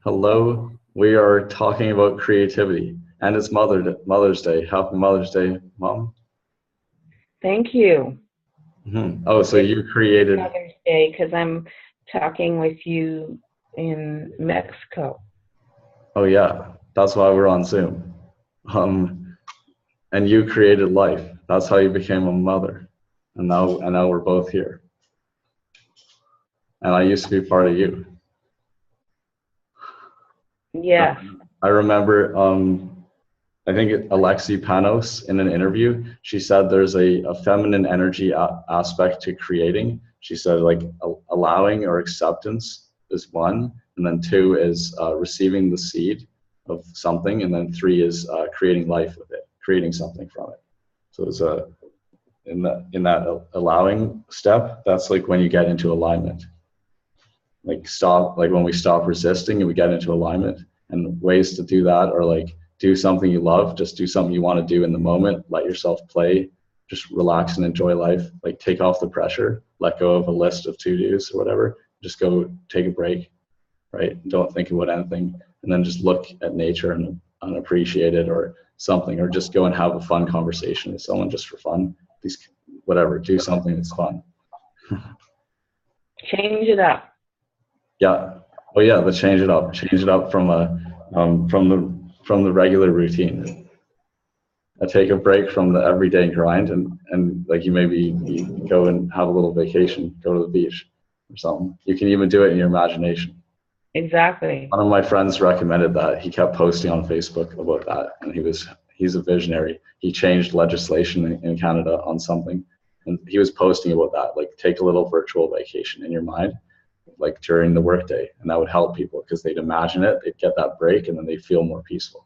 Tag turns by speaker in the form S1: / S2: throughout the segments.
S1: Hello, we are talking about creativity, and it's Mother's Day. Happy Mother's Day, Mom.
S2: Thank you.
S1: Oh, so
S2: It's
S1: you created?
S2: Mother's Day because I'm talking with you in Mexico.
S1: Oh yeah, that's why we're on Zoom. Um, and you created life. That's how you became a mother, and now we're both here. And I used to be part of you.
S2: Yes,
S1: I remember. I think Alexi Panos in an interview, she said there's a feminine energy aspect to creating. She said like allowing or acceptance is one, and then two is receiving the seed of something, and then three is creating life with it, creating something from it. So it's a in that allowing step, that's like when you get into alignment. Like when we stop resisting and we get into alignment. And ways to do that are like do something you love, just do something you want to do in the moment, let yourself play, just relax and enjoy life, like take off the pressure, let go of a list of to-dos or whatever, just go take a break, right? Don't think about anything, and then just look at nature and appreciate it, or something, or just go and have a fun conversation with someone just for fun. These whatever, do something that's fun.
S2: change it up.
S1: Yeah. Well, yeah. Let's change it up from the regular routine. I take a break from the everyday grind, and like you go and have a little vacation, go to the beach or something. You can even do it in your imagination.
S2: Exactly.
S1: One of my friends recommended that. He kept posting on Facebook about that, and he's a visionary. He changed legislation in Canada on something, and he was posting about that. Like, take a little virtual vacation in your mind, like during the workday, and that would help people because they'd imagine it, they'd get that break, and then they'd feel more peaceful.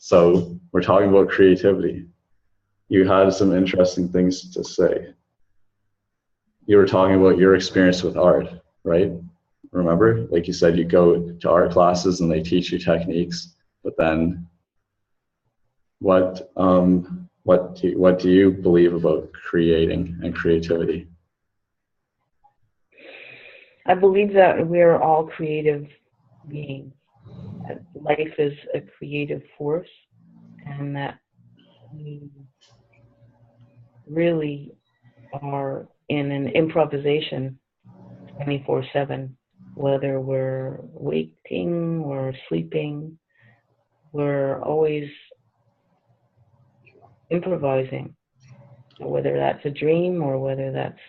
S1: So we're talking about creativity. You had some interesting things to say. You were talking about your experience with art, right? Remember, like you said, you go to art classes and they teach you techniques, but then what do you believe about creating and creativity?
S2: I believe that we're all creative beings. That life is a creative force, and that we really are in an improvisation 24/7. Whether we're waking or sleeping, we're always improvising. Whether that's a dream or whether that's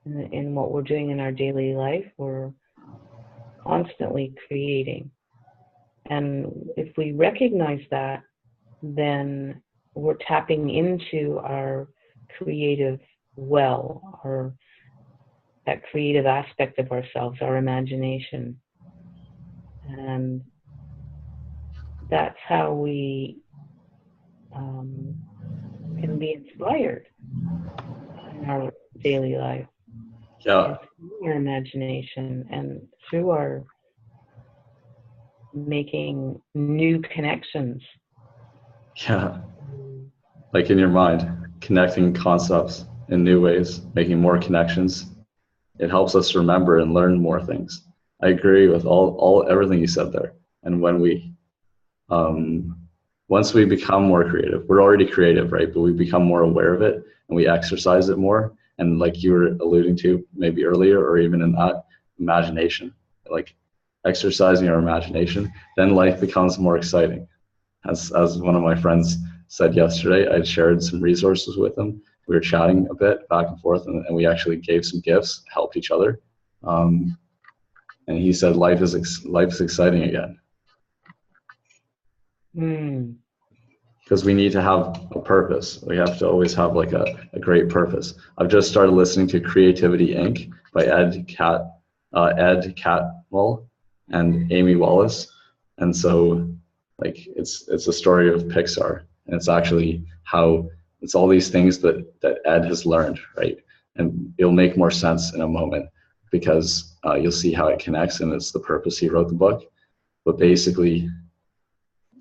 S2: in what we're doing in our daily life, we're constantly creating. And if we recognize that, then we're tapping into our creative well, or that creative aspect of ourselves, our imagination. And that's how we can be inspired in our daily life.
S1: Yeah,
S2: Is through our imagination and through our making new connections.
S1: yeah. Like in your mind, connecting concepts in new ways, making more connections. It helps us remember and learn more things. I agree with all everything you said there. And when we um, once we become more creative, we're already creative, right? But we become more aware of it and we exercise it more. And like you were alluding to maybe earlier, or even in that, imagination, like exercising our imagination, then life becomes more exciting. As one of my friends said yesterday, I shared some resources with him. We were chatting a bit back and forth, and we actually gave some gifts, helped each other. Um, and he said life is exciting again.
S2: Mm.
S1: Because we need to have a purpose. We have to always have like a great purpose. I've just started listening to Creativity Inc. by Ed Catmull and Amy Wallace, and so like it's a story of Pixar, and it's actually how it's all these things that Ed has learned, right? And it'll make more sense in a moment because you'll see how it connects, and it's the purpose he wrote the book. But basically,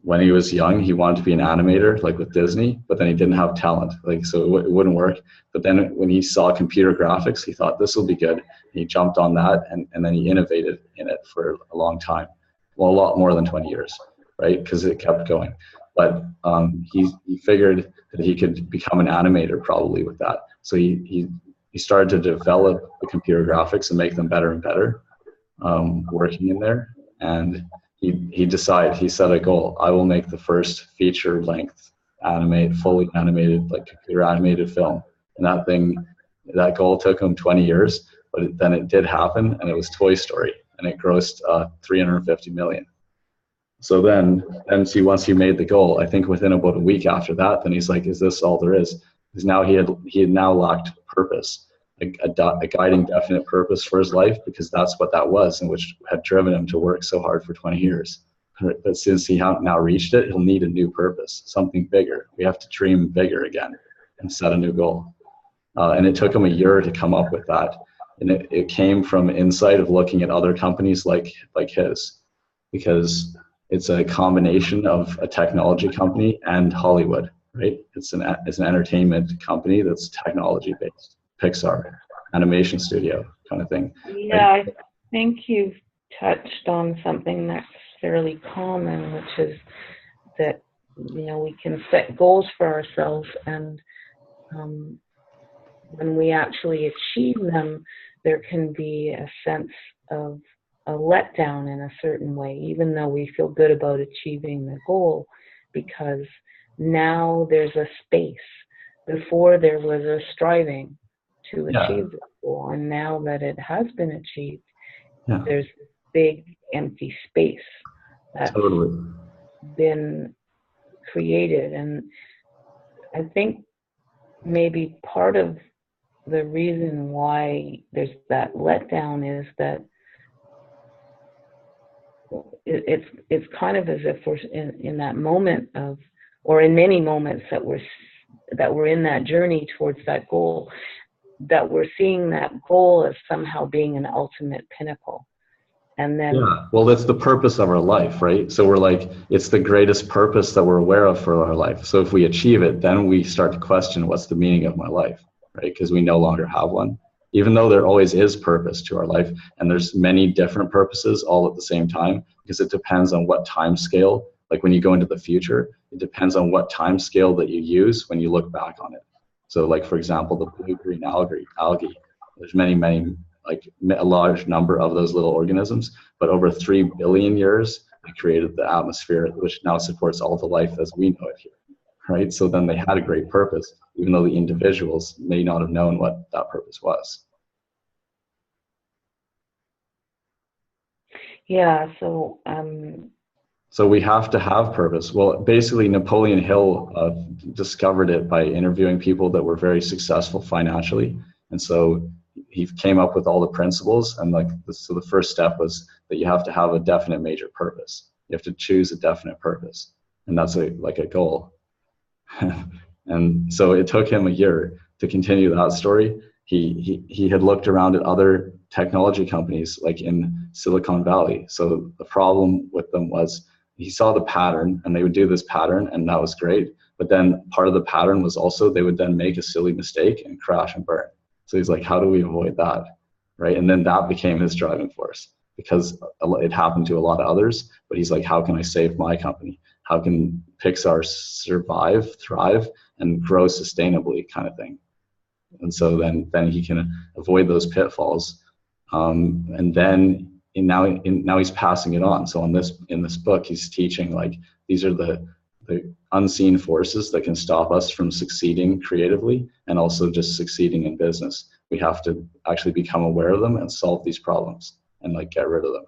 S1: when he was young, he wanted to be an animator, like with Disney, but then he didn't have talent, like, so it wouldn't work. But then when he saw computer graphics, he thought this will be good. He jumped on that, and then he innovated in it for a long time. Well, a lot more than 20 years, right? Because it kept going. But he figured that he could become an animator probably with that. So he started to develop the computer graphics and make them better and better, working in there. And he set a goal. I will make the first feature length fully animated, like computer animated film. And that goal took him 20 years, but then it did happen, and it was Toy Story, and it grossed $350 million. So then see, once he made the goal, I think within about a week after that, then he's like, is this all there is? Because now he had now lacked purpose, a guiding definite purpose for his life, because that's what that was, and which had driven him to work so hard for 20 years. But since he now reached it, he'll need a new purpose, something bigger. We have to dream bigger again and set a new goal. And it took him a year to come up with that. And it came from insight of looking at other companies like his, because it's a combination of a technology company and Hollywood, right? It's an entertainment company that's technology based. Pixar, animation studio kind of thing.
S2: Yeah, right? I think you've touched on something that's fairly common, which is that, we can set goals for ourselves, and when we actually achieve them, there can be a sense of a letdown in a certain way, even though we feel good about achieving the goal, because now there's a space. Before there was a striving to achieve the goal, and now that it has been achieved, there's this big empty space that's been created. And I think maybe part of the reason why there's that letdown is that it's kind of as if we're in that moment of, or in many moments that we're in that journey towards that goal, that we're seeing that goal as somehow being an ultimate pinnacle. And then
S1: well, that's the purpose of our life, right? So we're like, it's the greatest purpose that we're aware of for our life. So if we achieve it, then we start to question, what's the meaning of my life, right? Because we no longer have one, even though there always is purpose to our life, and there's many different purposes all at the same time, because it depends on what time scale. Like when you go into the future, it depends on what time scale that you use when you look back on it. So like, for example, the blue-green algae, there's many, like a large number of those little organisms, but over 3 billion years, they created the atmosphere, which now supports all the life as we know it here, right? So then they had a great purpose, even though the individuals may not have known what that purpose was.
S2: Yeah, so
S1: we have to have purpose. Well, basically Napoleon Hill discovered it by interviewing people that were very successful financially. And so he came up with all the principles, and so the first step was that you have to have a definite major purpose. You have to choose a definite purpose, and that's like a goal. And so it took him a year to continue that story. He had looked around at other technology companies like in Silicon Valley. So the problem with them was he saw the pattern, and they would do this pattern, and that was great. But then part of the pattern was also they would then make a silly mistake and crash and burn. So he's like, how do we avoid that, right? And then that became his driving force, because it happened to a lot of others. But he's like, how can I save my company? How can Pixar survive, thrive, and grow sustainably, kind of thing? And so then he can avoid those pitfalls. And then now he's passing it on. So in this book, he's teaching, like, these are the unseen forces that can stop us from succeeding creatively and also just succeeding in business. We have to actually become aware of them and solve these problems and get rid of them.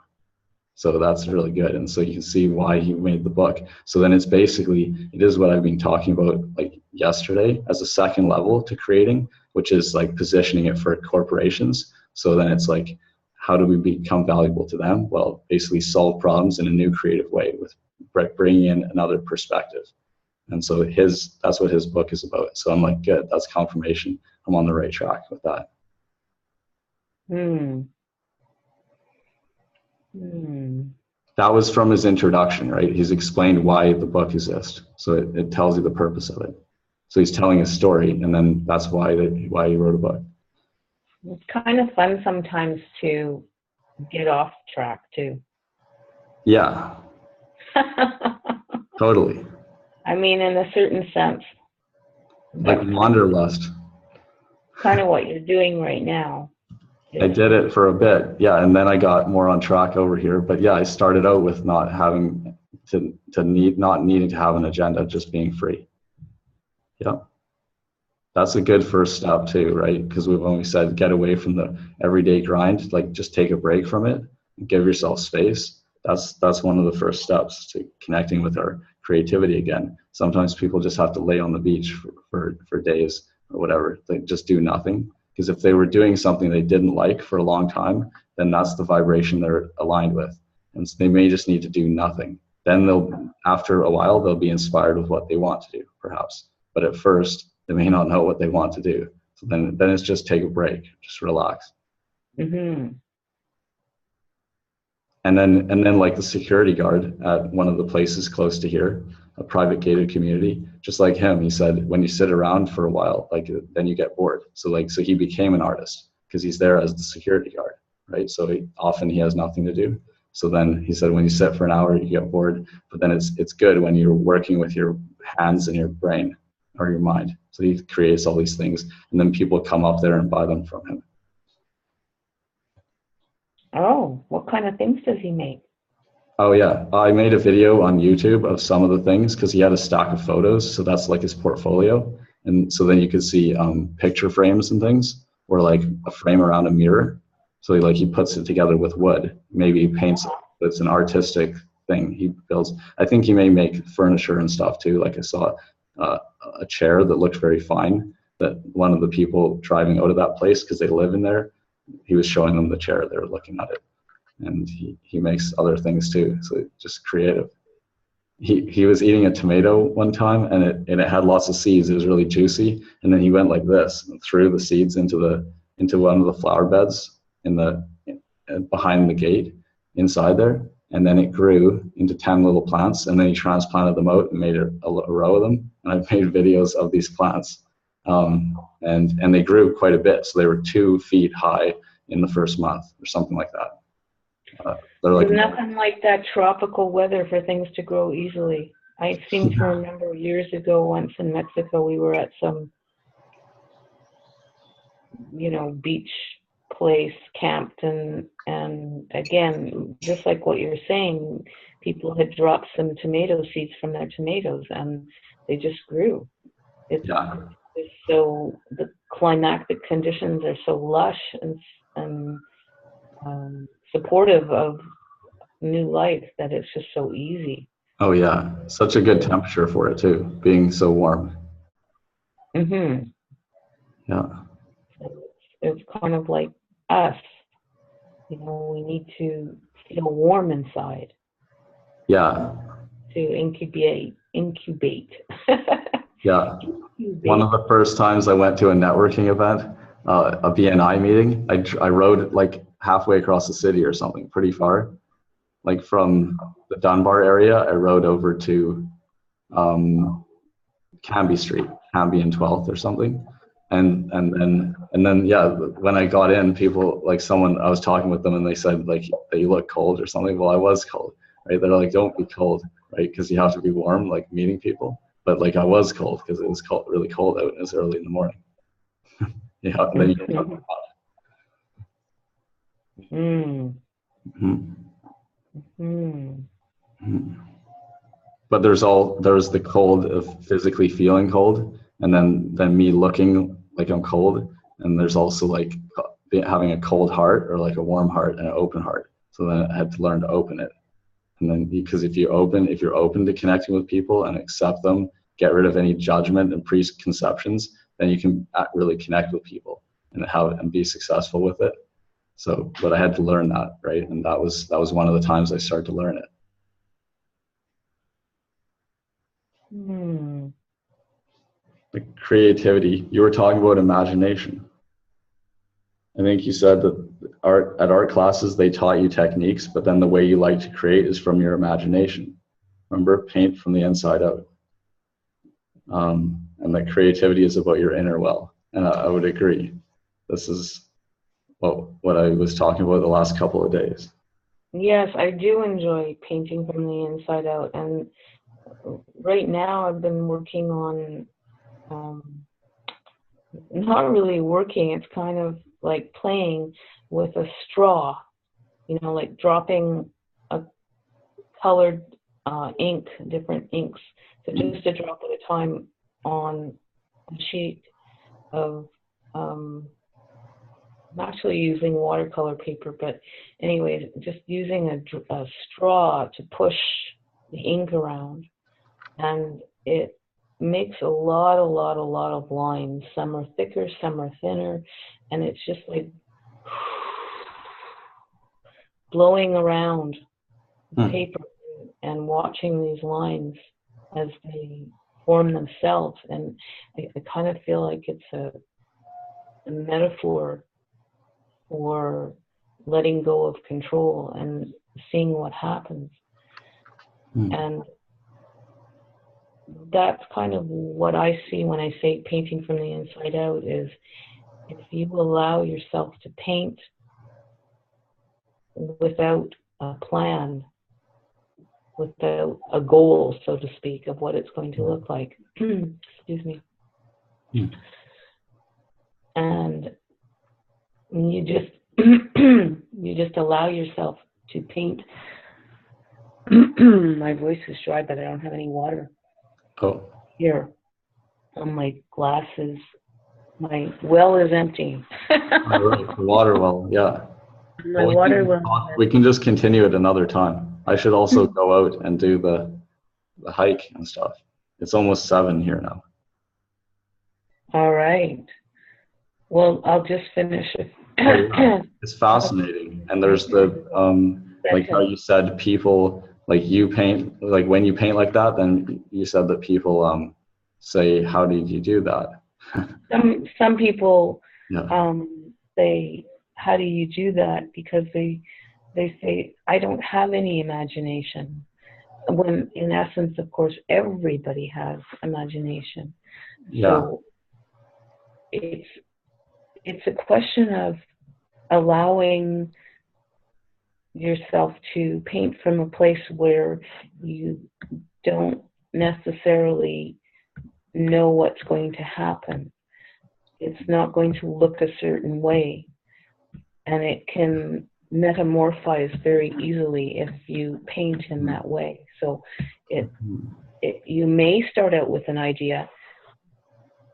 S1: So that's really good. And so you can see why he made the book. So then it is what I've been talking about yesterday as a second level to creating, which is positioning it for corporations. So then it's how do we become valuable to them? Well, basically solve problems in a new creative way with bringing in another perspective. And so that's what his book is about. So I'm like, good, that's confirmation. I'm on the right track with that. That was from his introduction, right? He's explained why the book exists. So it tells you the purpose of it. So he's telling a story, and then that's why he wrote a book.
S2: It's kind of fun sometimes to get off track too.
S1: Yeah, totally.
S2: I mean, in a certain sense.
S1: Like wanderlust.
S2: Kind of what you're doing right now.
S1: I did it for a bit, yeah, and then I got more on track over here. But yeah, I started out with not having not needing to have an agenda, just being free. Yeah, that's a good first step too, right? Because we've always said get away from the everyday grind, like just take a break from it, and give yourself space. That's one of the first steps to connecting with our creativity again. Sometimes people just have to lay on the beach for days or whatever. They just do nothing. Because if they were doing something they didn't like for a long time, then that's the vibration they're aligned with. And so they may just need to do nothing. Then after a while, they'll be inspired with what they want to do, perhaps. But at first, they may not know what they want to do. So then it's just take a break, just relax.
S2: Mm-hmm.
S1: And then like the security guard at one of the places close to here, a private gated community, just like him, he said, when you sit around for a while, like then you get bored. So he became an artist because he's there as the security guard, right? So often he has nothing to do. So then he said, when you sit for an hour, you get bored, but then it's good when you're working with your hands and your brain or your mind. So he creates all these things, and then people come up there and buy them from him.
S2: Oh, what kind of things does he make?
S1: Oh yeah, I made a video on YouTube of some of the things because he had a stack of photos, so that's like his portfolio. And so then you could see picture frames and things, or like a frame around a mirror. So he puts it together with wood. Maybe he paints it, but it's an artistic thing he builds. I think he may make furniture and stuff too. Like I saw a chair that looked very fine that one of the people driving out of that place, because they live in there, he was showing them the chair. They were looking at it. And he makes other things too, so just creative. He was eating a tomato one time, and it had lots of seeds. It was really juicy, and then he went like this and threw the seeds into one of the flower beds behind the gate inside there, and then it grew into 10 little plants, and then he transplanted them out and made a row of them. And I've made videos of these plants, and they grew quite a bit. So they were 2 feet high in the first month or something like that.
S2: There's nothing like that tropical weather for things to grow easily. I seem to remember years ago, once in Mexico, we were at some, beach place, camped, and again, just like what you're saying, people had dropped some tomato seeds from their tomatoes, and they just grew. So the climatic conditions are so lush and supportive of new life that it's just so easy.
S1: Oh yeah, such a good temperature for it too, being so warm.
S2: Mhm.
S1: Yeah.
S2: It's kind of like us. We need to feel warm inside.
S1: Yeah.
S2: To incubate.
S1: Yeah. One of the first times I went to a networking event, a BNI meeting, I rode like halfway across the city or something, pretty far. Like from the Dunbar area, I rode over to Cambie Street, Cambie and 12th or something. And then yeah, when I got in, people, like I was talking with them and they said like, that you look cold or something. Well, I was cold, right? They're like, don't be cold, right? Because you have to be warm, like meeting people. But like I was cold because it was really cold out and it was early in the morning. Yeah, and then you get up. But there's the cold of physically feeling cold, and then me looking like I'm cold, and there's also like having a cold heart or like a warm heart and an open heart. So then I had to learn to open it. And then because if you're open to connecting with people and accept them, get rid of any judgment and preconceptions, then you can really connect with people and be successful with it. So, but I had to learn that, right? And that was one of the times I started to learn it. The creativity. You were talking about imagination. I think you said that art classes, they taught you techniques, but then the way you like to create is from your imagination. Remember, paint from the inside out. And that creativity is about your inner well. And I would agree. This is what I was talking about the last couple of days.
S2: Yes, I do enjoy painting from the inside out. And right now I've been working on, not really working, it's kind of like playing with a straw, like dropping a colored ink, different inks. So just a drop at a time on a sheet of, I'm actually using watercolor paper, but anyways, just using a straw to push the ink around. And it makes a lot of lines. Some are thicker, some are thinner, and it's just like blowing around the paper and watching these lines as they form themselves. And I kind of feel like it's a metaphor for letting go of control and seeing what happens. And that's kind of what I see when I say painting from the inside out, is if you allow yourself to paint without a plan, without a goal, so to speak, of what it's going to look like. Excuse me. And you just you just allow yourself to paint. My voice is dry, but I don't have any water. Here on my glasses. My well is empty.
S1: The water well, yeah.
S2: My water well.
S1: We can just continue it another time. I should also go out and do the hike and stuff. It's almost 7 here now.
S2: All right. Well, I'll just finish it.
S1: It's fascinating. And there's the, like how you said, people, like you paint, like when you paint like that, then you said that people say, how did you do that?
S2: Some people say, how do you do that? Because they say, I don't have any imagination. When in essence, of course, everybody has imagination.
S1: Yeah.
S2: So it's a question of allowing yourself to paint from a place where you don't necessarily know what's going to happen. It's not going to look a certain way, and it can metamorphose very easily if you paint in that way. So you may start out with an idea,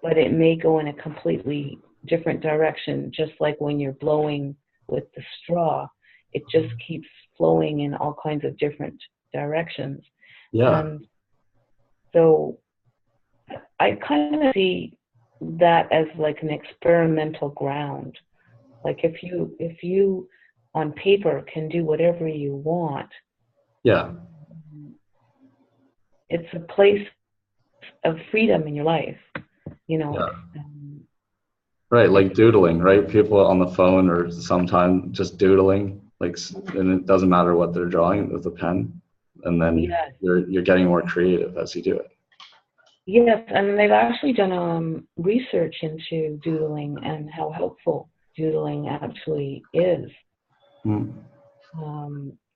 S2: but it may go in a completely different direction, just like when you're blowing with the straw. It just keeps flowing in all kinds of different directions.
S1: Yeah.
S2: And so I kind of see that as like an experimental ground. Like if you on paper can do whatever you want.
S1: Yeah.
S2: It's a place of freedom in your life,
S1: Yeah. Right, like doodling, right? People on the phone or sometimes just doodling, like, and it doesn't matter what they're drawing with a pen, and then you're getting more creative as you do it.
S2: Yes, and they've actually done research into doodling and how helpful doodling actually is.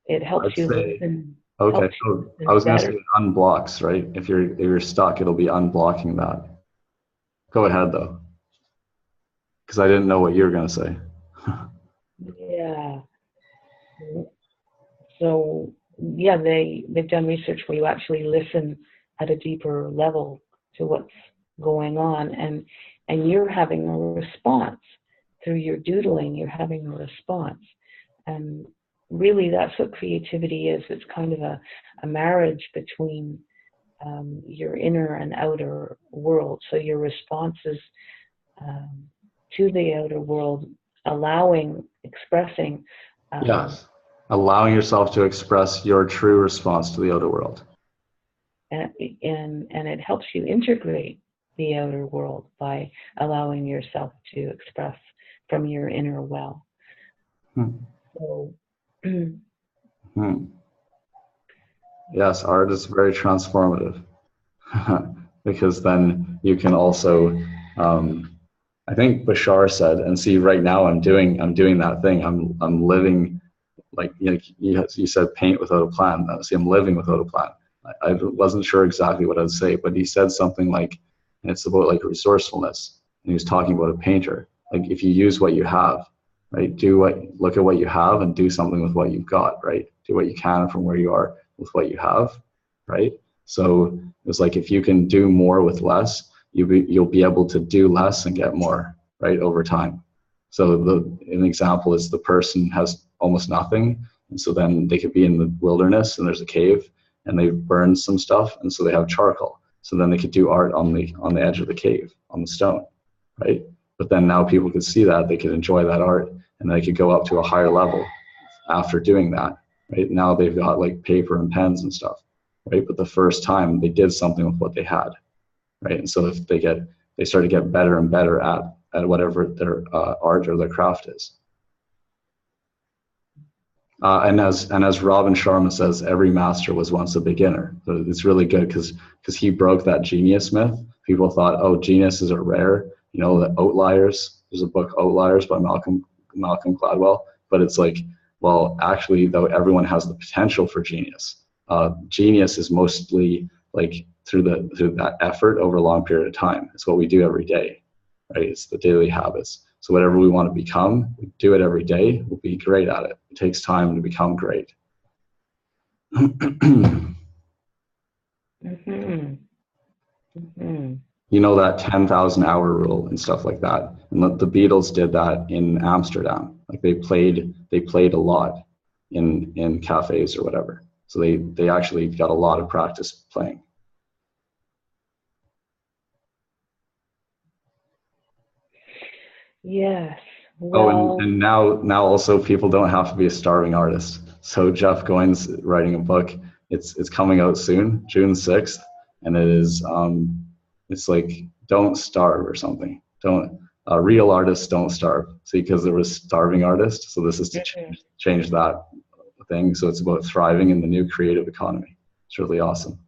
S2: It helps you listen.
S1: Okay, so I was going to say it unblocks, right? If you're stuck, it'll be unblocking that. Go ahead though, because I didn't know what you were going to say.
S2: Yeah. So yeah, they've done research where you actually listen at a deeper level to what's going on, and you're having a response through your doodling. You're having a response, and really that's what creativity is. It's kind of a marriage between your inner and outer world. So your responses to the outer world, expressing.
S1: Yes, allowing yourself to express your true response to the outer world.
S2: And it helps you integrate the outer world by allowing yourself to express from your inner well.
S1: Hmm.
S2: So,
S1: Hmm. Yes, art is very transformative because then you can also, I think Bashar said, and see, right now I'm doing that thing. I'm living like, you said paint without a plan. See, I'm living without a plan. I wasn't sure exactly what I'd say, but he said something like, and it's about like resourcefulness. And he was talking about a painter. Like if you use what you have, right? Look at what you have and do something with what you've got, right? Do what you can from where you are with what you have, right? So it's like if you can do more with less, you'll be able to do less and get more, right, over time. So an example is the person has almost nothing, and so then they could be in the wilderness and there's a cave and they've burned some stuff, and so they have charcoal. So then they could do art on the edge of the cave on the stone, right? But then now people could see that, they could enjoy that art, and they could go up to a higher level after doing that, right? Now they've got like paper and pens and stuff, right? But the first time they did something with what they had, right? And so if they start to get better and better at whatever their art or their craft is. And as Robin Sharma says, every master was once a beginner. So it's really good because he broke that genius myth. People thought, oh, geniuses are rare. The outliers. There's a book, Outliers, by Malcolm Gladwell. But it's like, well, actually, though, everyone has the potential for genius. Genius is mostly like through that effort over a long period of time. It's what we do every day, right? It's the daily habits. So whatever we want to become, we do it every day, we'll be great at it. It takes time to become great.
S2: mm-hmm. Mm-hmm.
S1: That 10,000 hour rule and stuff like that. And the Beatles did that in Amsterdam. Like they played a lot in cafes or whatever. So they actually got a lot of practice playing.
S2: Yes.
S1: Oh,
S2: Well,
S1: and now also people don't have to be a starving artist. So Jeff Goins writing a book. It's coming out soon, June 6th, and it's like don't starve or something. Don't Real artists don't starve. See, because there was starving artists, so this is to change that thing. So it's about thriving in the new creative economy. It's really awesome.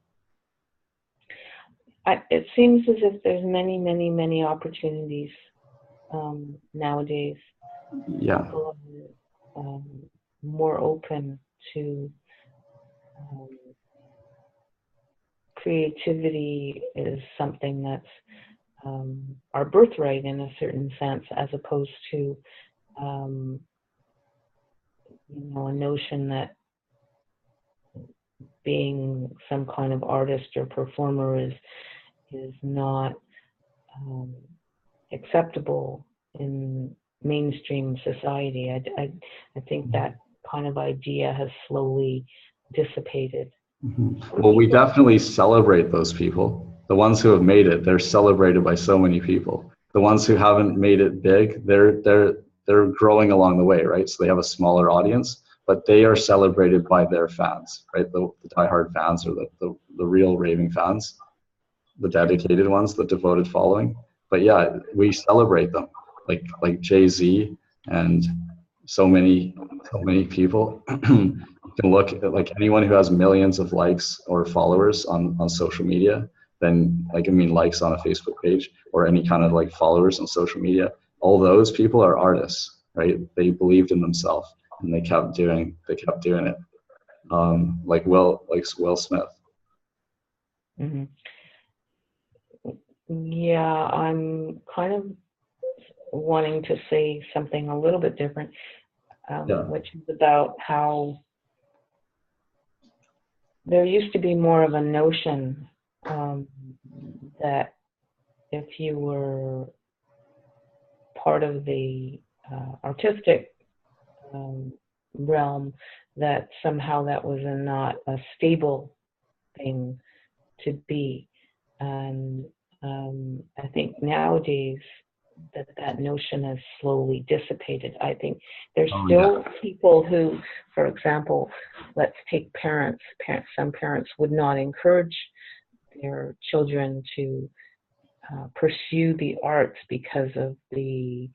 S2: it seems as if there's many, many, many opportunities nowadays.
S1: Yeah.
S2: People are more open to creativity is something that's our birthright in a certain sense, as opposed to a notion that being some kind of artist or performer is not acceptable in mainstream society. I think that kind of idea has slowly dissipated.
S1: Mm-hmm. Well, we definitely celebrate those people. The ones who have made it, they're celebrated by so many people. The ones who haven't made it big, they're growing along the way, right? So they have a smaller audience, but they are celebrated by their fans, right? The diehard fans, or the real raving fans, the dedicated ones, the devoted following. But yeah, we celebrate them, like Jay-Z and so many people. You can look at like anyone who has millions of likes or followers on social media, then likes on a Facebook page or any kind of like followers on social media. All those people are artists, right? They believed in themselves and they kept doing it. Like Will Smith.
S2: Mm-hmm. Yeah, I'm kind of wanting to say something a little bit different, which is about how there used to be more of a notion that if you were part of the artistic realm, that somehow that was not a stable thing to be. And I think nowadays that notion has slowly dissipated. I think there's still people who, for example, let's take parents. Some parents would not encourage their children to pursue the arts because of the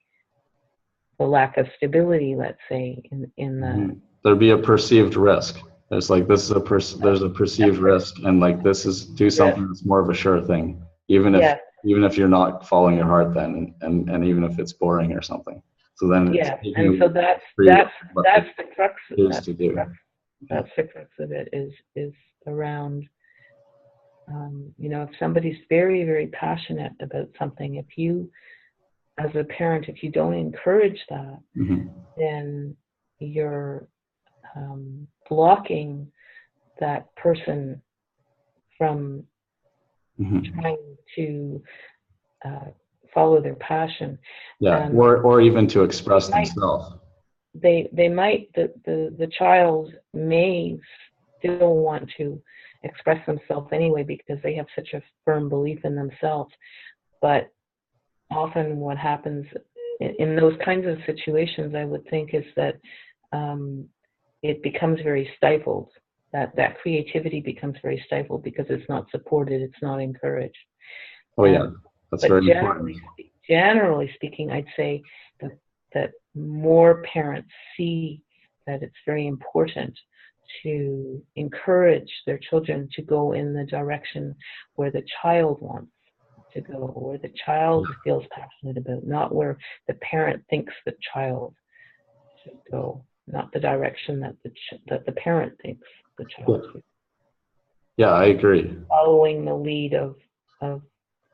S2: the lack of stability, let's say, in the
S1: There'd be a perceived risk. It's like this is there's a perceived risk, and like this is do something that's more of a sure thing, even if you're not following your heart then, and even if it's boring or something. So then
S2: and so that's the crux of that's the crux of it is around if somebody's very, very passionate about something, if you as a parent, if you don't encourage that, then you're blocking that person from trying to follow their passion.
S1: Or even to express themselves.
S2: They might, the child may still want to express themselves anyway because they have such a firm belief in themselves. But often what happens in those kinds of situations, I would think, is that it becomes very stifled. That creativity becomes very stifled because it's not supported, it's not encouraged.
S1: Oh yeah, that's very important.
S2: Generally speaking, I'd say that more parents see that it's very important to encourage their children to go in the direction where the child wants to go, where the child feels passionate about, not where the parent thinks the child should go, not the direction that the parent thinks the child should go.
S1: Yeah, I agree.
S2: Following the lead of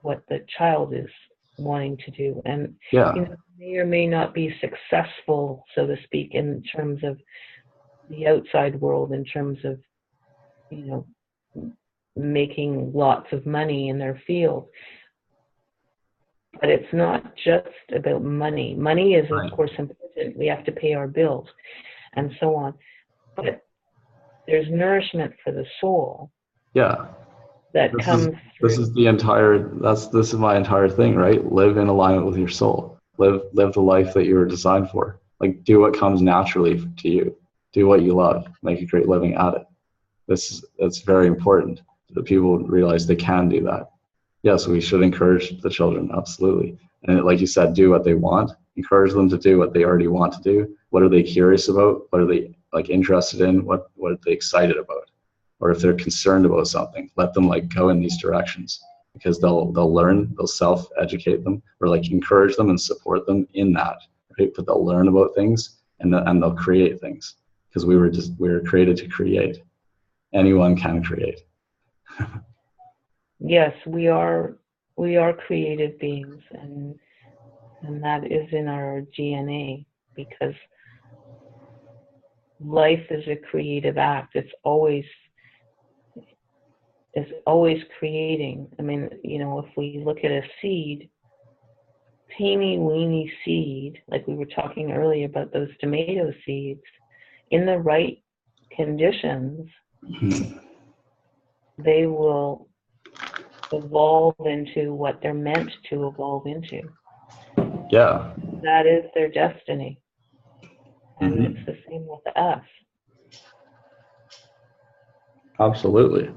S2: what the child is wanting to do, and may or may not be successful, so to speak, in terms of the outside world, in terms of making lots of money in their field. But it's not just about money. Money is, of course, important. We have to pay our bills and so on. But there's nourishment for the soul.
S1: Yeah.
S2: That comes through.
S1: This is my entire thing, right? Live in alignment with your soul. Live the life that you were designed for. Like, do what comes naturally to you. Do what you love. Make a great living at it. It's very important that people realize they can do that. Yes, we should encourage the children, absolutely. And like you said, do what they want. Encourage them to do what they already want to do. What are they curious about? What are they interested in? What are they excited about? Or if they're concerned about something, let them go in these directions, because they'll learn, they'll self-educate them, or encourage them and support them in that, right? But they'll learn about things and they'll create things, because we were created to create. Anyone can create.
S2: Yes, we are creative beings, and that is in our DNA, because life is a creative act. It's always creating. I mean, if we look at a seed, teeny weeny seed, like we were talking earlier about those tomato seeds, in the right conditions, they will evolve into what they're meant to evolve into.
S1: Yeah.
S2: That is their destiny. And it's the same with us.
S1: Absolutely.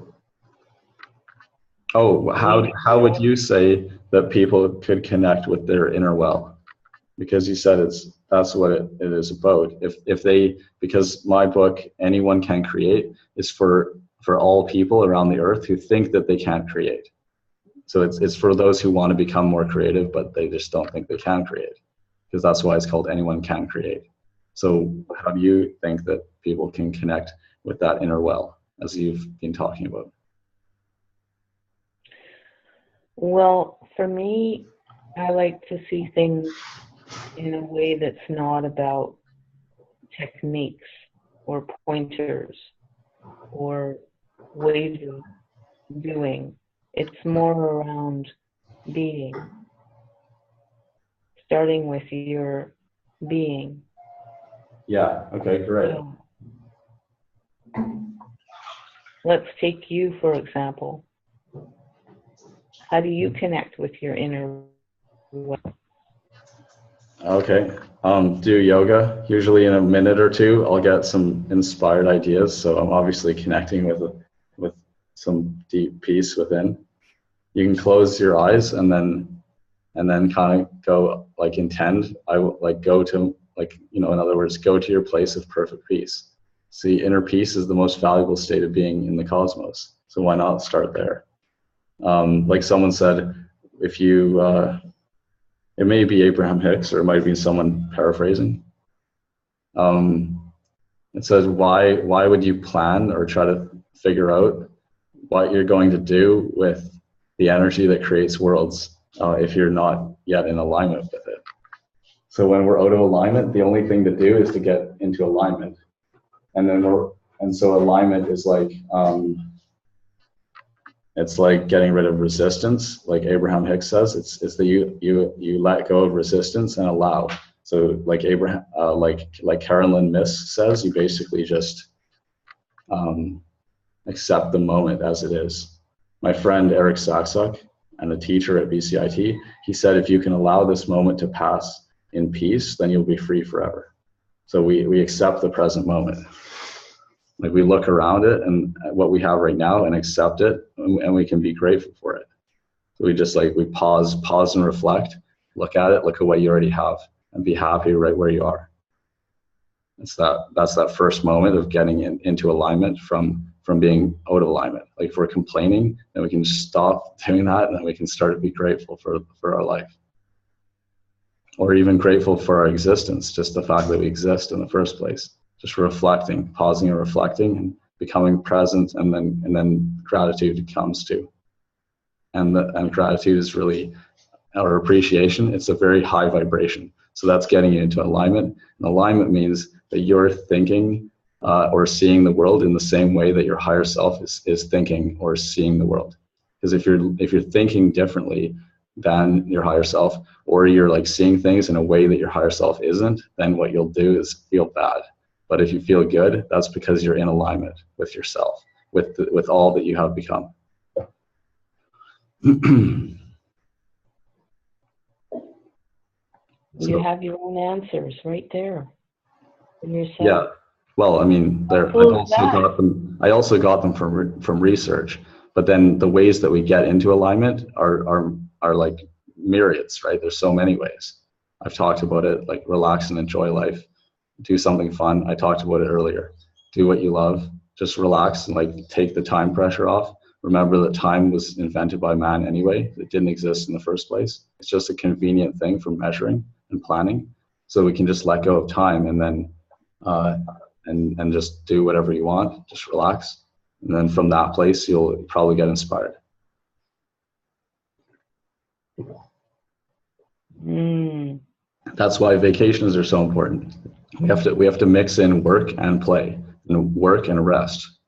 S1: Oh, how would you say that people could connect with their inner well? Because you said that's what it is about. Because my book, Anyone Can Create, is for all people around the earth who think that they can't create. So it's for those who want to become more creative, but they just don't think they can create, because that's why it's called Anyone Can Create. So how do you think that people can connect with that inner well, as you've been talking about?
S2: Well, for me, I like to see things in a way that's not about techniques or pointers or ways of doing. It's more around being, starting with your being.
S1: Yeah, okay, great.
S2: Let's take you, for example. How do you connect with your inner well?
S1: Okay, do yoga. Usually in a minute or two, I'll get some inspired ideas. So I'm obviously connecting with some deep peace within. You can close your eyes and then and then kind of go like intend. I will like go to like, you know, in other words, go to your place of perfect peace. See, inner peace is the most valuable state of being in the cosmos. So why not start there? Like someone said, if you, it may be Abraham Hicks or it might be someone paraphrasing. It says, why would you plan or try to figure out what you're going to do with the energy that creates worlds if you're not yet in alignment with it? So when we're out of alignment, the only thing to do is to get into alignment. And then so alignment is like, it's like getting rid of resistance, like Abraham Hicks says. It's that you let go of resistance and allow. So like Abraham, like Carolyn Miss says, you basically just accept the moment as it is. My friend Eric Saxuk, and a teacher at BCIT, he said, if you can allow this moment to pass in peace, then you'll be free forever. So we accept the present moment. Like we look around it and what we have right now and accept it, and we can be grateful for it. So we just like, we pause and reflect, look at it, look at what you already have, and be happy right where you are. That's that first moment of getting into alignment from being out of alignment. Like if we're complaining, then we can stop doing that, and then we can start to be grateful for our life. Or even grateful for our existence, just the fact that we exist in the first place. Just reflecting, pausing and reflecting, and becoming present, and then gratitude comes too. And gratitude is really, or appreciation, it's a very high vibration. So that's getting you into alignment. And alignment means that you're thinking or seeing the world in the same way that your higher self is thinking or seeing the world. Because if you're thinking differently than your higher self, or you're like seeing things in a way that your higher self isn't, then what you'll do is feel bad. But if you feel good, that's because you're in alignment with yourself, with all that you have become.
S2: You have your own answers right there in yourself.
S1: Yeah. Well, I mean, I also got them from research, but then the ways that we get into alignment are like myriads, right? There's so many ways. I've talked about it, like relax and enjoy life, do something fun. I talked about it earlier. Do what you love, just relax and like take the time pressure off. Remember that time was invented by man anyway. It didn't exist in the first place. It's just a convenient thing for measuring and planning. So we can just let go of time and then and just do whatever you want. Just relax. And then from that place, you'll probably get inspired. That's why vacations are so important. We have to mix in work and play, and work and rest.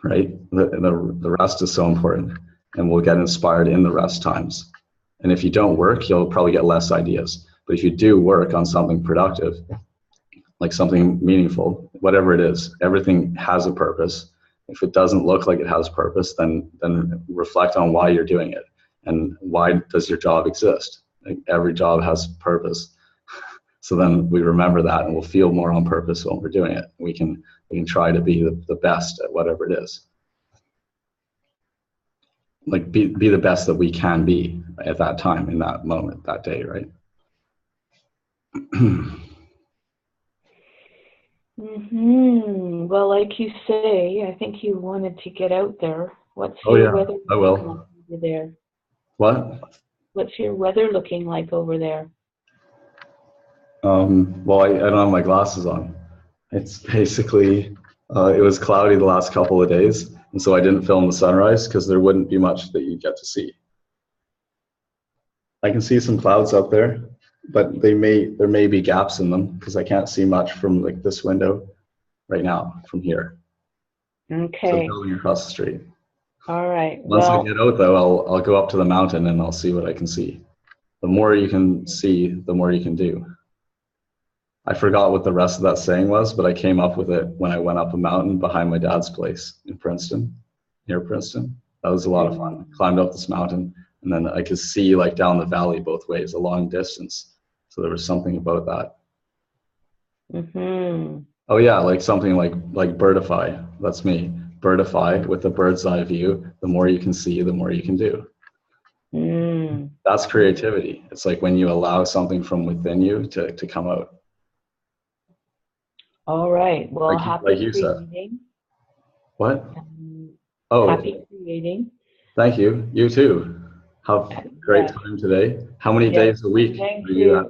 S1: Right? The rest is so important, and we'll get inspired in the rest times. And if you don't work, you'll probably get less ideas. But if you do work on something productive, like something meaningful, whatever it is, everything has a purpose. If it doesn't look like it has purpose, then reflect on why you're doing it, and why does your job exist? Like every job has purpose. So then we remember that, and we'll feel more on purpose when we're doing it. We can try to be the best at whatever it is. Like be the best that we can be at that time, in that moment, that day, right?
S2: Well, like you say, I think you wanted to get out there. What's your weather
S1: I will.
S2: like over there?
S1: What?
S2: What's your weather looking like over there?
S1: Well, I don't have my glasses on. It's basically, it was cloudy the last couple of days, and so I didn't film the sunrise because there wouldn't be much that you'd get to see. I can see some clouds up there, but there may be gaps in them because I can't see much from like this window right now from here.
S2: Okay.
S1: So building across the street.
S2: All right.
S1: Once I get out though, I'll go up to the mountain and I'll see what I can see. The more you can see, the more you can do. I forgot what the rest of that saying was, but I came up with it when I went up a mountain behind my dad's place in Princeton, near Princeton. That was a lot of fun. Climbed up this mountain, and then I could see like down the valley both ways, a long distance. So there was something about that. Oh yeah, like something like birdify. That's me. Birdify with a bird's eye view. The more you can see, the more you can do. That's creativity. It's like when you allow something from within you to come out.
S2: All right. Well,
S1: Like you said.
S2: creating.
S1: What?
S2: Oh. Happy creating.
S1: Thank you. You too. Have a great time today. How many days a week are you at?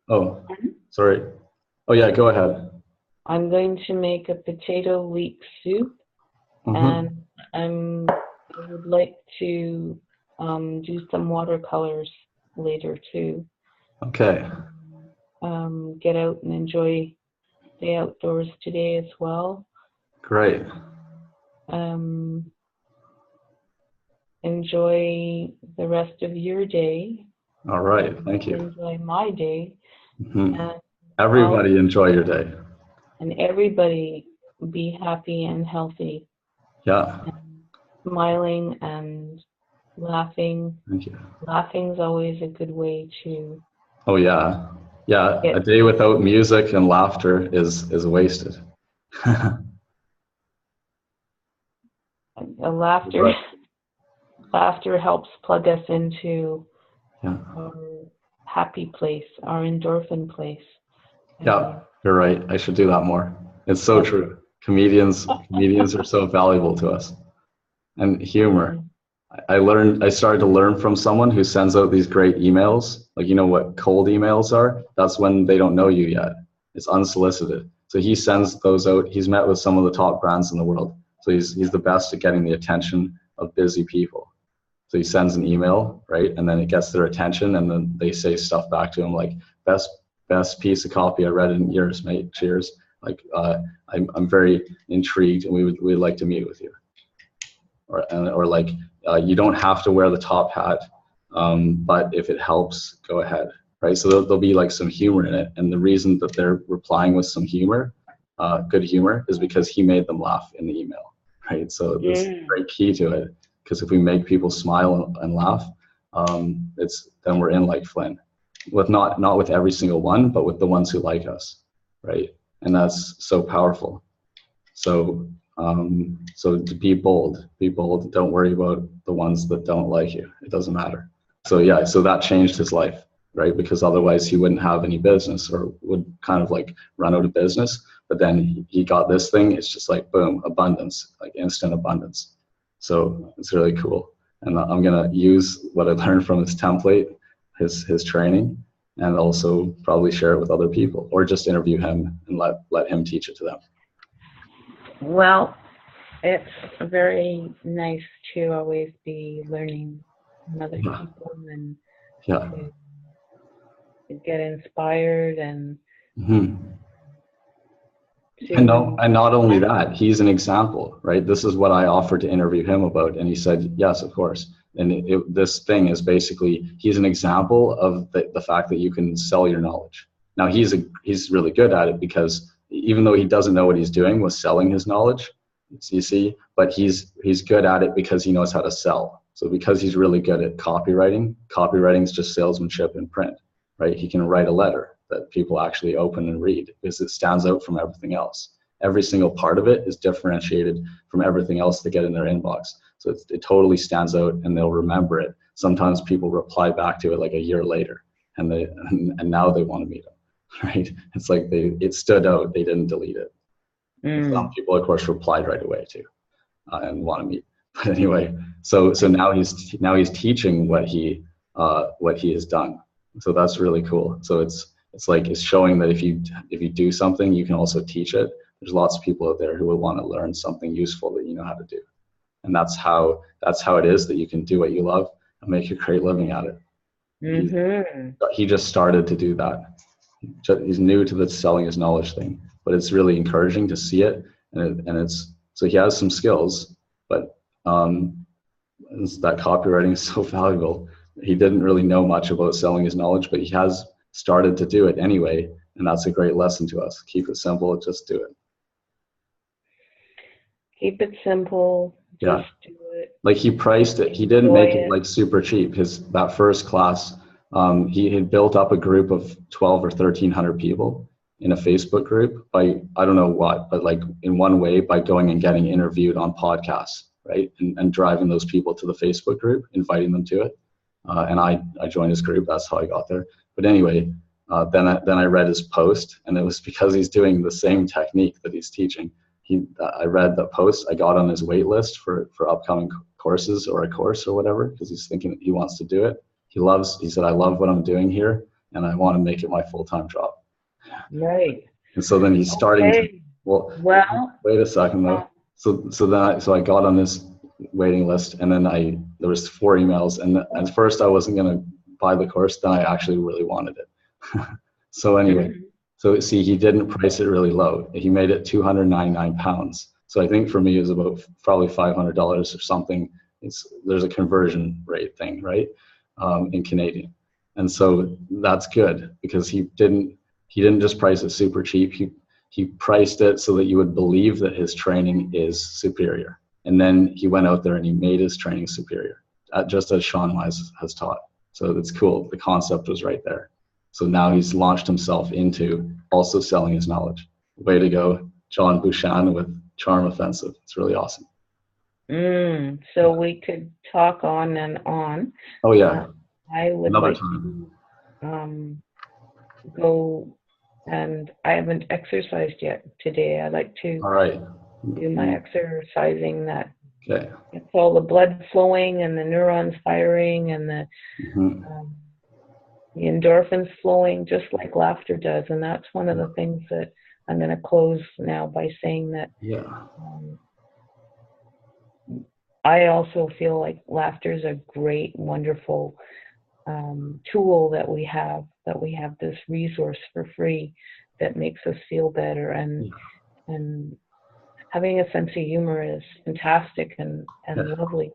S1: Oh, sorry. Oh yeah, go ahead.
S2: I'm going to make a potato leek soup, and I would like to do some watercolors later too.
S1: Okay.
S2: Get out and enjoy the outdoors today as well.
S1: Great.
S2: Enjoy the rest of your day.
S1: All right. Thank you.
S2: Enjoy my day.
S1: Everybody enjoy your day.
S2: And everybody be happy and healthy.
S1: Yeah.
S2: And smiling and laughing.
S1: Thank you.
S2: Laughing is always a good way to.
S1: Oh yeah. Yeah. A day without music and laughter is wasted.
S2: Laughter helps plug us into our happy place, our endorphin place.
S1: Yeah, you're right. I should do that more. It's so true. Comedians are so valuable to us. And humor. I started to learn from someone who sends out these great emails. Like, you know what cold emails are? That's when they don't know you yet. It's unsolicited. So he sends those out. He's met with some of the top brands in the world. So he's the best at getting the attention of busy people. So he sends an email, right? And then it gets their attention, and then they say stuff back to him like, best piece of copy I read in years, mate. Cheers. Like, I'm very intrigued, and we'd like to meet with you. Or like, you don't have to wear the top hat, but if it helps, go ahead, right? So there'll be like some humor in it, and the reason that they're replying with some humor, good humor, is because he made them laugh in the email, right? So this is a great key to it, because if we make people smile and laugh, then we're in like Flynn. With not with every single one, but with the ones who like us, right? And that's so powerful. So to be bold. Don't worry about the ones that don't like you. It doesn't matter. So yeah, so that changed his life, right? Because otherwise he wouldn't have any business, or would kind of like run out of business. But then he got this thing. It's just like boom, abundance, like instant abundance. So it's really cool. And I'm gonna use what I learned from his template, his training, and also probably share it with other people, or just interview him and let him teach it to them.
S2: Well, it's very nice to always be learning from other people and to get inspired and
S1: and not only that, he's an example, right? This is what I offered to interview him about, and he said yes, of course. And this thing is basically, he's an example of the fact that you can sell your knowledge. Now he's really good at it, because even though he doesn't know what he's doing with selling his knowledge, you see, but he's good at it because he knows how to sell. So because he's really good at copywriting is just salesmanship in print, right? He can write a letter that people actually open and read, because it stands out from everything else. Every single part of it is differentiated from everything else they get in their inbox. So it totally stands out, and they'll remember it. Sometimes people reply back to it like a year later, and now they want to meet him, right? It's like it stood out. They didn't delete it. Some people, of course, replied right away too, and want to meet. But anyway, so now he's teaching what he has done. So that's really cool. So it's showing that if you do something, you can also teach it. There's lots of people out there who will want to learn something useful that you know how to do. And that's how it is that you can do what you love and make a great living at it. He just started to do that. He's new to the selling his knowledge thing, but it's really encouraging to see it. So he has some skills, but that copywriting is so valuable. He didn't really know much about selling his knowledge, but he has started to do it anyway. And that's a great lesson to us. Keep it simple, just do it.
S2: Keep it simple.
S1: Yeah.
S2: Just do it.
S1: Like he priced it. He didn't make it like super cheap. That first class, he had built up a group of 1,200 or 1,300 people in a Facebook group by, I don't know what, but like in one way, by going and getting interviewed on podcasts, right? And driving those people to the Facebook group, inviting them to it. and I joined his group. That's how I got there. But anyway, then I read his post, and it was because he's doing the same technique that he's teaching. I read the post. I got on his wait list for upcoming courses or a course or whatever, because he's thinking he wants to do it. He said, I love what I'm doing here, and I want to make it my full-time job.
S2: Right.
S1: And so then he's starting
S2: Okay.
S1: to, well, wait a second though. So I got on this waiting list, and then there was 4 emails, and at first I wasn't going to buy the course. Then I actually really wanted it. So anyway, so see, he didn't price it really low. He made it £299. So I think for me it was about probably $500 or something. There's a conversion rate thing, right, in Canadian, and so that's good, because he didn't just price it super cheap. He priced it so that you would believe that his training is superior. And then he went out there and he made his training superior, just as Sean Wise has taught. So that's cool. The concept was right there. So now he's launched himself into also selling his knowledge. Way to go, John Bouchan with Charm Offensive. It's really awesome.
S2: So we could talk on and on.
S1: Oh yeah.
S2: I would
S1: Another
S2: like
S1: time.
S2: to go, and I haven't exercised yet today. I like to
S1: All right.
S2: do my exercising that
S1: Okay.
S2: gets all the blood flowing and the neurons firing and the endorphins flowing, just like laughter does. And that's one of the things that I'm going to close now by saying that I also feel like laughter is a great, wonderful tool that we have this resource for free that makes us feel better, and having a sense of humor is fantastic and lovely.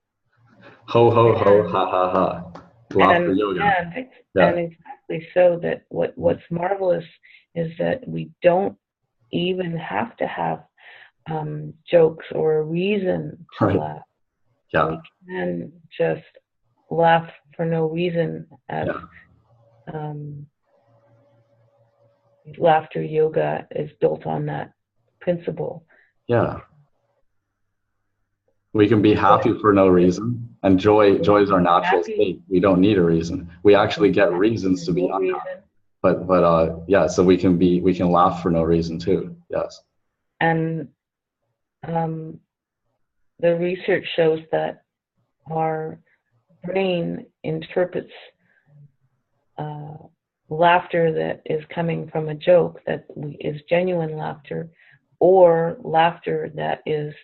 S1: Ho ho ho, ha ha ha. Laughter yoga.
S2: And exactly so. That what's marvelous is that we don't even have to have jokes or a reason to laugh.
S1: Yeah.
S2: We can just laugh for no reason, as laughter yoga is built on that principle.
S1: Yeah. We can be happy for no reason, and joy is our natural state. We don't need a reason. We actually get reasons to be unhappy. But yeah, so we can laugh for no reason too. Yes. And
S2: the research shows that our brain interprets laughter that is coming from a joke that is genuine laughter, or laughter that is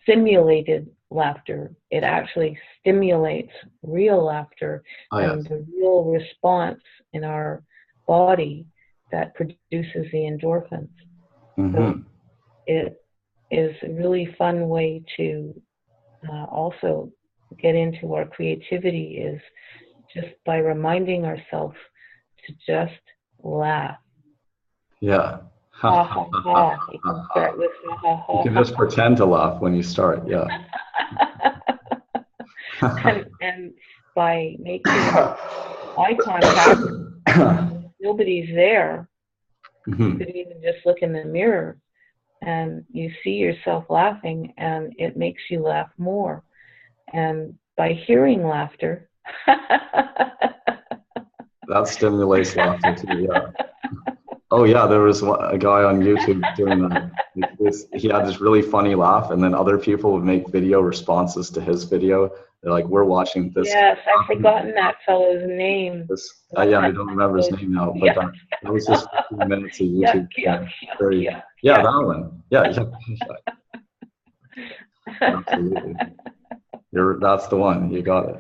S2: simulated laughter. It actually stimulates real laughter and the real response in our body that produces the endorphins. So it is a really fun way to also get into our creativity, is just by reminding ourselves to just laugh.
S1: Yeah.
S2: Ha ha ha. You can start with ha ha ha.
S1: You can just pretend to laugh when you start, yeah.
S2: and by making eye contact, nobody's there. You could even just look in the mirror and you see yourself laughing, and it makes you laugh more. And by hearing laughter,
S1: that stimulates laughter too, yeah. Oh yeah, there was a guy on YouTube doing that. He had this really funny laugh, and then other people would make video responses to his video. They're like, "We're watching this."
S2: Yes, I've forgotten that fellow's name.
S1: Yeah, I don't remember his name now, but that was just 15 minutes of YouTube. Yeah, that one. Yeah. Absolutely. That's the one. You got it.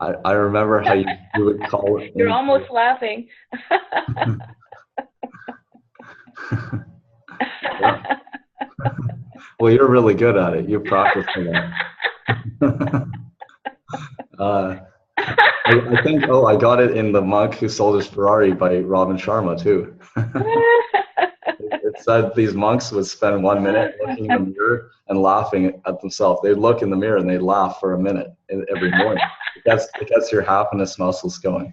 S1: I remember how you would call it.
S2: You're almost laughing.
S1: Well, you're really good at it. You practice for that. I think, I got it in The Monk Who Sold His Ferrari by Robin Sharma too. It said these monks would spend 1 minute looking in the mirror and laughing at themselves. They'd look in the mirror and they'd laugh for a minute every morning. It gets your happiness muscles going.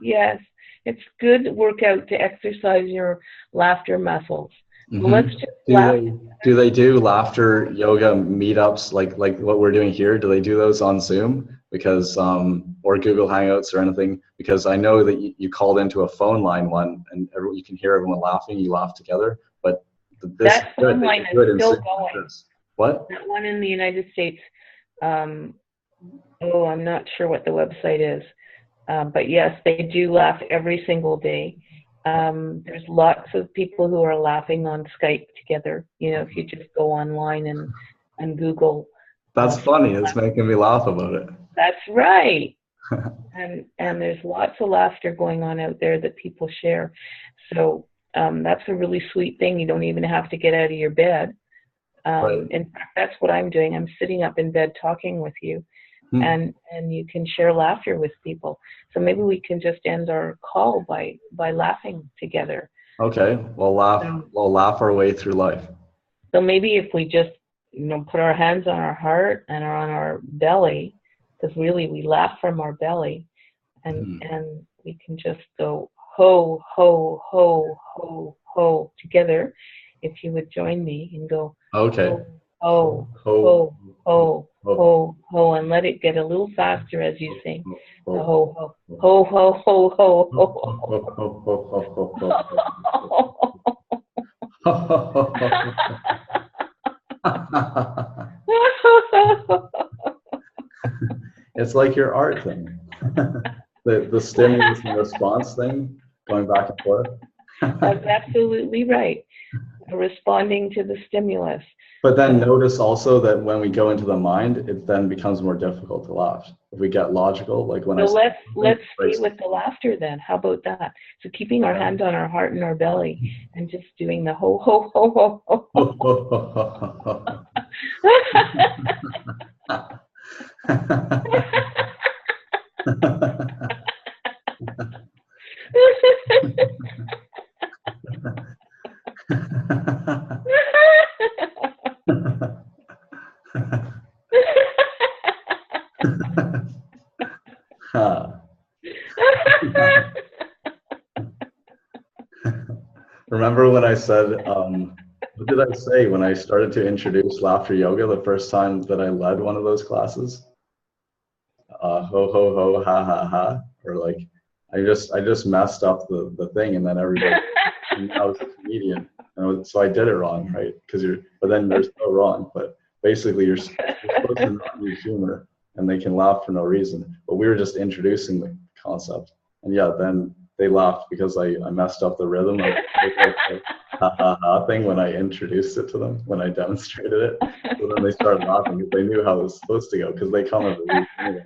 S2: Yes, it's good workout to exercise your laughter muscles. Well, let's just
S1: Do
S2: laugh.
S1: they do laughter yoga meetups like what we're doing here? Do they do those on Zoom? Because or Google Hangouts or anything? Because I know that you called into a phone line one, and you can hear everyone laughing. You laugh together, but this
S2: That phone line is still going.
S1: What?
S2: That one in the United States. I'm not sure what the website is, but yes, they do laugh every single day. There's lots of people who are laughing on Skype together. You know, if you just go online and Google.
S1: That's funny. It's making me laugh about it.
S2: That's right. and there's lots of laughter going on out there that people share. So that's a really sweet thing. You don't even have to get out of your bed.
S1: Right.
S2: In fact, that's what I'm doing. I'm sitting up in bed talking with you, and you can share laughter with people. So maybe we can just end our call by laughing together.
S1: Okay, we'll laugh our way through life.
S2: So maybe if we just put our hands on our heart and on our belly, because really we laugh from our belly, and we can just go ho ho ho ho ho together. If you would join me and go
S1: okay
S2: ho ho ho ho ho, and let it get a little faster as you sing. Ho ho ho ho ho ho ho.
S1: It's like your art thing. the stimulus and response thing, going back and forth.
S2: That's absolutely right. Responding to the stimulus.
S1: But then notice also that when we go into the mind, it then becomes more difficult to laugh. If we get logical, like when
S2: let's stay with the laughter then. How about that? So keeping our hand on our heart and our belly and just doing the ho ho ho ho
S1: Remember when I said, what did I say when I started to introduce laughter yoga the first time that I led one of those classes? Ho ho ho ha ha ha, or like I just messed up the thing, and then everybody and I was a comedian, so I did it wrong, right? But then there's no wrong, but basically you're supposed to not use humor, and they can laugh for no reason. But we were just introducing the concept, and yeah, then they laughed because I messed up the rhythm of the ha ha ha thing when I introduced it to them, when I demonstrated it. So then they started laughing because they knew how it was supposed to go, because they come at the anyway.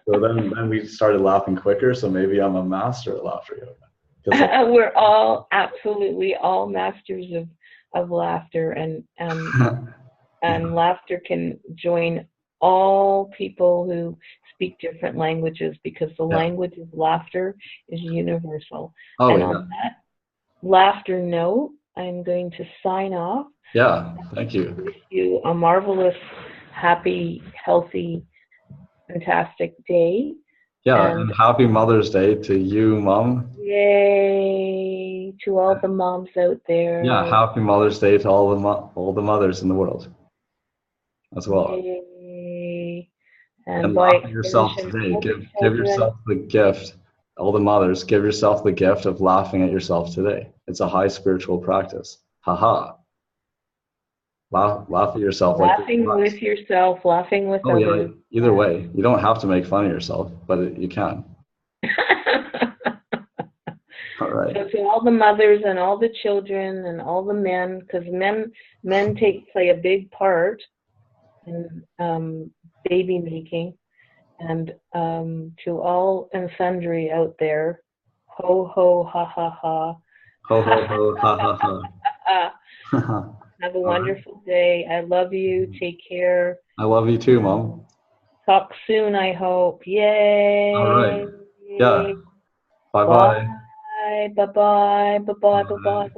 S1: So then we started laughing quicker. So maybe I'm a master at laughter yoga.
S2: We're all absolutely all masters of laughter, and laughter can join all people who speak different languages, because the language of laughter is universal. On that laughter note, I'm going to sign off.
S1: Yeah, thank you.
S2: Wish you a marvelous, happy, healthy, fantastic day.
S1: Yeah, and happy Mother's Day to you, Mom.
S2: Yay to all the moms out there.
S1: Yeah, happy Mother's Day to all the mothers in the world as well.
S2: Yay.
S1: And laugh at yourself today. Give yourself the gift. All the mothers, give yourself the gift of laughing at yourself today. It's a high spiritual practice. Haha. Laugh at yourself.
S2: Laughing with yourself, laughing with others.
S1: Yeah, either way. You don't have to make fun of yourself, but you can. All right.
S2: So to all the mothers and all the children and all the men, because men play a big part in baby making, and to all and sundry out there, ho ho ha ha ha.
S1: Ho ho ho ha ha ha.
S2: Have a wonderful day. I love you. Take care.
S1: I love you too, Mom.
S2: Talk soon, I hope. Yay.
S1: All right. Yeah. Bye-bye.
S2: Bye. Bye-bye. Bye-bye. Bye-bye.